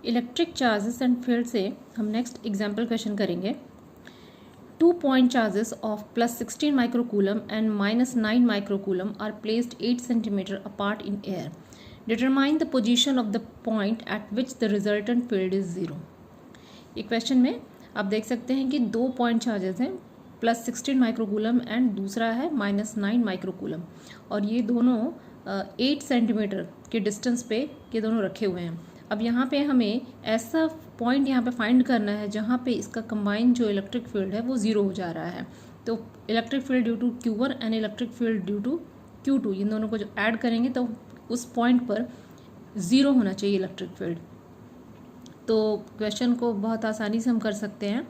Electric charges and field से हम next example question करेंगे। 2 point charges of plus 16 microcoulomb and minus 9 microcoulomb are placed 8 centimeter apart in air. Determine the position of the point at which the resultant field is 0. ये question में आप देख सकते हैं कि 2 पॉइंट चार्जेस हैं, plus 16 microcoulomb and दूसरा है -9 माइक्रोकूलम, और ये दोनों 8 सेंटीमीटर के डिस्टेंस पे ये दोनों रखे हुए हैं। अब यहाँ पे हमें ऐसा पॉइंट यहाँ पे फाइंड करना है जहाँ पे इसका कंबाइंड जो इलेक्ट्रिक फील्ड है वो 0 हो जा रहा है। तो electric field due to Q1 and electric field due to Q2, इन दोनों को जो ऐड करेंगे तो उस पॉइंट पर 0 होना चाहिए इलेक्ट्रिक फील्ड। तो क्वेश्चन को बहुत आसानी से हम कर सकते हैं।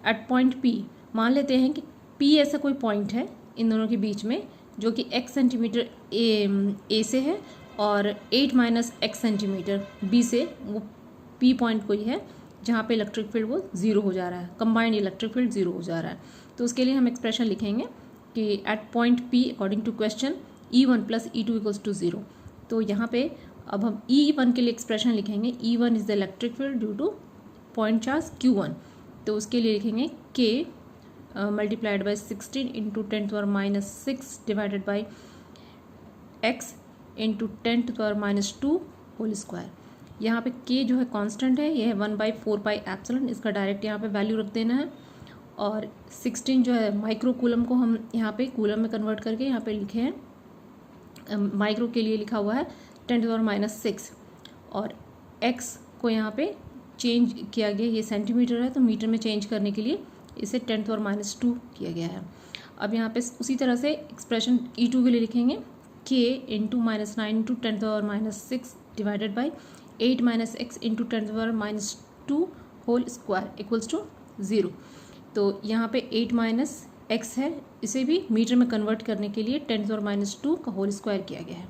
एट पॉइंट P मान लेते हैं कि P ऐसा कोई पॉइंट है इन दोनों के बीच में जो कि x सेंटीमीटर ए से है और 8 माइनस x सेंटीमीटर B से, वो P पॉइंट कोई है जहाँ पे इलेक्ट्रिक फील्ड वो 0 हो जा रहा है, कंबाइंड इलेक्ट्रिक फील्ड 0 हो जा रहा है। तो उसके लिए हम एक्सप्रेशन लिखेंगे कि at point P according to question E1 plus E2 equals to 0। तो यहाँ पे अब हम E1 के लिए एक्सप्रेशन लिखेंगे, E1 is the electric field due to point charge Q1। तो उसके लिए लिखेंगे K multiplied by 16 into 10⁻⁻6 divided by x into 10⁻⁻2 whole square. यहाँ पे k जो है कांस्टेंट है, ये है 1/4πε, इसका डायरेक्ट यहाँ पे वैल्यू रख देना है। और 16 जो है माइक्रोकूलम को हम यहाँ पे कूलम में कन्वर्ट करके यहाँ पे लिखे हैं, माइक्रो के लिए लिखा हुआ है 10⁻⁻6, और x को यहाँ पे चेंज किया गया, ये सेंटीमीटर है तो मीटर में चेंज करने के लिए इसे 10⁻2 किया गया है। अब यहाँ पे उसी तरह से एक्सप्रेशन E2 के लिए लिखेंगे k into -9 into 10⁻6 divided by 8 minus x into 10⁻2 whole square equals to 0। तो यहाँ पे 8 माइनस एक्स है, इसे भी मीटर में कन्वर्ट करने के लिए 10⁻2 का होल स्क्वायर किया गया है।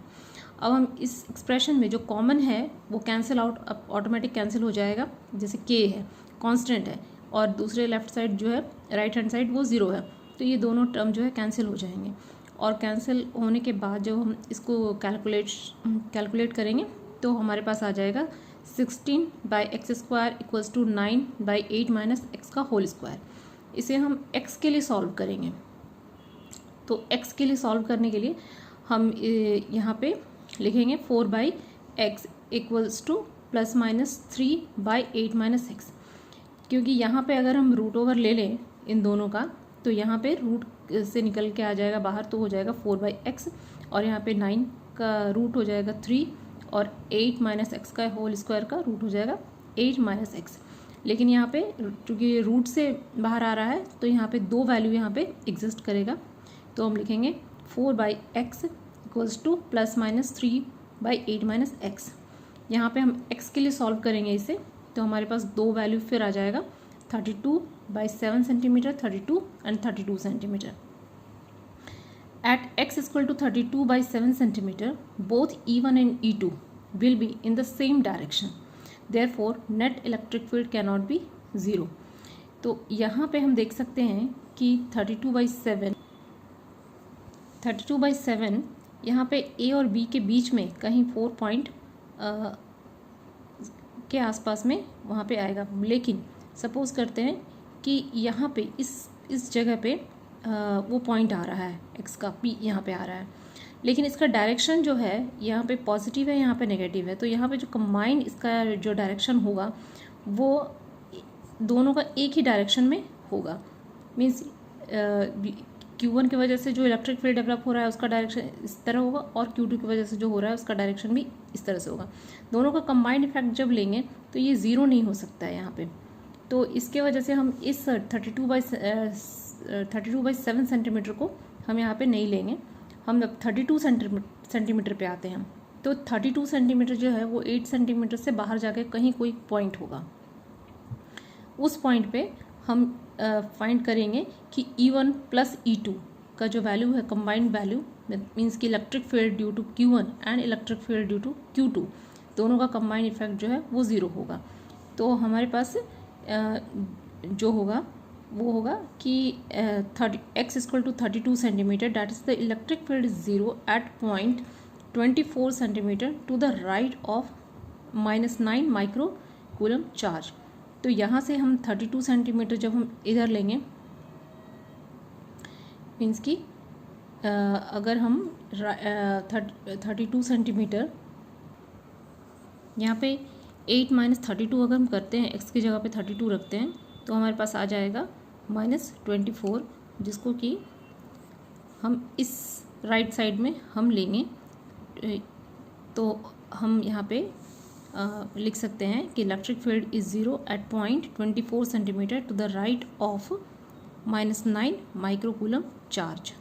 अब हम इस एक्सप्रेशन में जो कॉमन है वो कैंसिल आउट, अब ऑटोमेटिक कैंसिल हो जाएगा। जैसे k है कांस्टेंट है और दूसरे लेफ्ट साइड जो है राइट हैंड साइड वो 0 है, तो ये टर्म जो है कैंसिल हो जाएंगे। और कैंसिल होने के बाद जब हम इसको कैलकुलेट करेंगे तो हमारे पास आ जाएगा 16/x² equals to 9/8 minus x का होल स्क्वायर। इसे हम x के लिए सॉल्व करेंगे। तो x के लिए सॉल्व करने के लिए हम यहाँ पे लिखेंगे 4/x equals to ±3/8 minus x, क्योंकि यहाँ पे अगर हम रूट ओवर ले लें इन दोनों का तो यहाँ पे रूट से निकल के आ जाएगा बाहर, तो हो जाएगा 4/x, और यहाँ पे 9 का रूट हो जाएगा 3, और 8 माइनस एक्स का होल स्क्वायर का रूट हो जाएगा 8 माइनस एक्स। लेकिन यहाँ पे चूँकि रूट से बाहर आ रहा है तो यहाँ पे 2 वैल्यू यहाँ पे एग्जिस्ट करेगा, तो हम लिखेंगे 4/x equals to ±3/8 minus x. यहाँ पे हम x के लिए सॉल्व करेंगे इसे, तो हमारे पास 2 वैल्यू फिर आ जाएगा 32/7 centimetre, 32 and 32 centimetre. At x equal to 32/7 centimeter, both E1 and E2 will be in the same direction. Therefore, net electric field cannot be 0. तो यहाँ पे हम देख सकते हैं कि 32/7 यहाँ पे A और B के बीच में कहीं 4 पॉइंट के आसपास में वहाँ पे आएगा। लेकिन सपोज करते हैं कि यहाँ पे इस जगह पे वो पॉइंट आ रहा है, x का P यहाँ पे आ रहा है, लेकिन इसका डायरेक्शन जो है यहाँ पे पॉजिटिव है, यहाँ पे नेगेटिव है। तो यहाँ पे जो कंबाइंड इसका जो डायरेक्शन होगा वो दोनों का एक ही डायरेक्शन में होगा। मीन्स Q1 की वजह से जो इलेक्ट्रिक फील्ड डेवलप हो रहा है उसका डायरेक्शन इस तरह होगा, और Q2 की वजह से जो हो रहा है उसका डायरेक्शन भी इस तरह से होगा। दोनों का कंबाइंड इफेक्ट जब लेंगे तो ये 0 नहीं हो सकता है यहाँ पे। तो इसके वजह से हम इस 32/7 सेंटीमीटर को हम यहाँ पे नहीं लेंगे। हम अब 32 सेंटीमीटर पे आते हैं। तो 32 सेंटीमीटर जो है वो 8 सेंटीमीटर से बाहर जाके कहीं कोई पॉइंट होगा। उस पॉइंट पे हम फाइंड करेंगे कि E1 प्लस E2 का जो वैल्यू है, कंबाइंड वैल्यू, मीन्स कि electric field due to Q1 and electric field due to Q2 दोनों का कंबाइंड इफेक्ट जो है वो 0 होगा। तो हमारे पास जो होगा वो होगा कि x equal to 32 centimetre, that is the electric field is 0 at point 24 centimetre to the right of -9 micro coulomb charge. तो यहाँ से हम 32 सेंटीमीटर जब हम इधर लेंगे, मीन्स कि अगर हम 32 सेंटीमीटर यहाँ पे 8 माइनस 32 अगर हम करते हैं, x की जगह पे 32 रखते हैं, तो हमारे पास आ जाएगा -24, जिसको कि हम इस राइट साइड में हम लेंगे। तो हम यहाँ पे लिख सकते हैं कि electric field is 0 at point 24 centimetre to the right of -9 microcoulomb charge.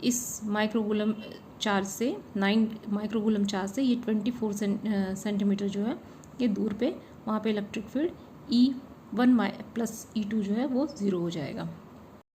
इस माइक्रोकूलम चार्ज से 9 माइक्रोकूलम चार्ज से ये 24 सेंटीमीटर जो है ये दूर पे, वहाँ पे इलेक्ट्रिक फील्ड E1 + E2 जो है वो 0 हो जाएगा।